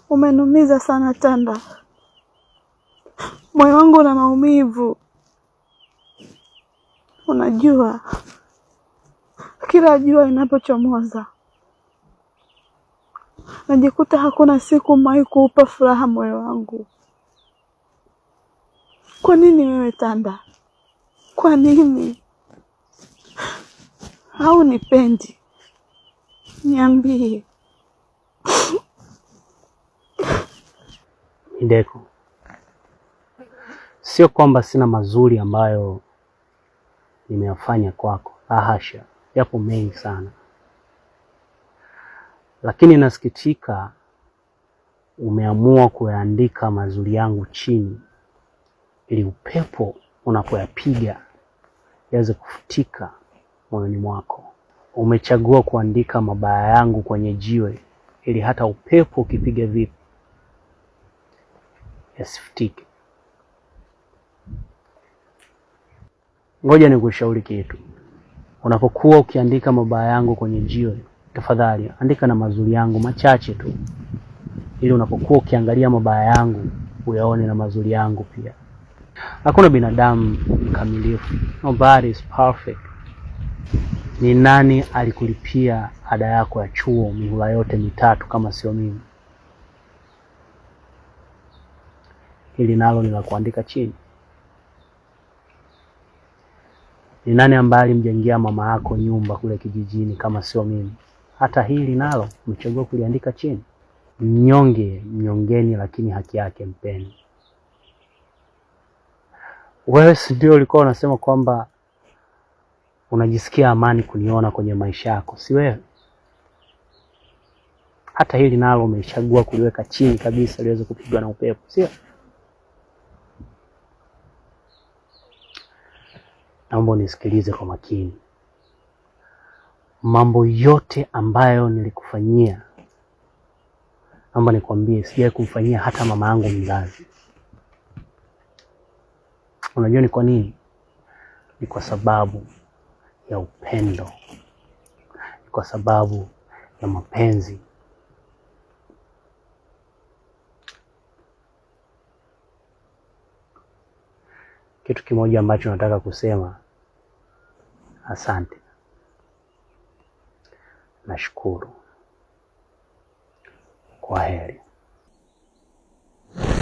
Umenumiza sana Tanda. Moyo wangu una maumivu. Unajua, kila jua inapochomoza najikuta hakuna siku mai kuupa furaha moyo wangu. Kwa nini wewe Tanda? Kwa nini? Au nipendi? Niambie. Ndeko, sio kwamba sina mazuri ambayo nimeyafanya kwako. Hasha, yapo mengi sana. Lakini nasikitika umeamua kuyaandika mazuri yangu chini ili upepo unapoyapiga yaweze kufutika moyoni mwako. Umechagua kuandika mabaya yangu kwenye jiwe ili hata upepo ukipiga vipi yasifutike. Ngoja nikushauri kitu. Unapokuwa ukiandika mabaya yangu kwenye jiwe, tafadhali andika na mazuri yangu machache tu, ili unapokuwa ukiangalia mabaya yangu uyaone na mazuri yangu pia. Hakuna binadamu mkamilifu. Nobody is perfect. Ni nani alikulipia ada yako ya chuo mihula yote mitatu kama sio mimi? Hili nalo ni la kuandika chini. Ni nani ambaye alimjengea mama yako nyumba kule kijijini kama sio mimi? Hata hili nalo umechagua kuliandika chini. Mnyonge mnyongeni, lakini haki yake mpeni. Wewe si ndio ulikuwa unasema kwamba unajisikia amani kuniona kwenye maisha yako, si wewe? Hata hili nalo umechagua kuliweka chini kabisa liweze kupigwa na upepo, sio? Naomba unisikilize kwa makini. Mambo yote ambayo nilikufanyia, naomba nikwambie, sijawahi kumfanyia hata mama yangu mzazi. Unajua ni kwa nini? Ni kwa sababu ya upendo. Ni kwa sababu ya mapenzi. Kitu kimoja ambacho nataka kusema, asante. Nashukuru. Kwaheri.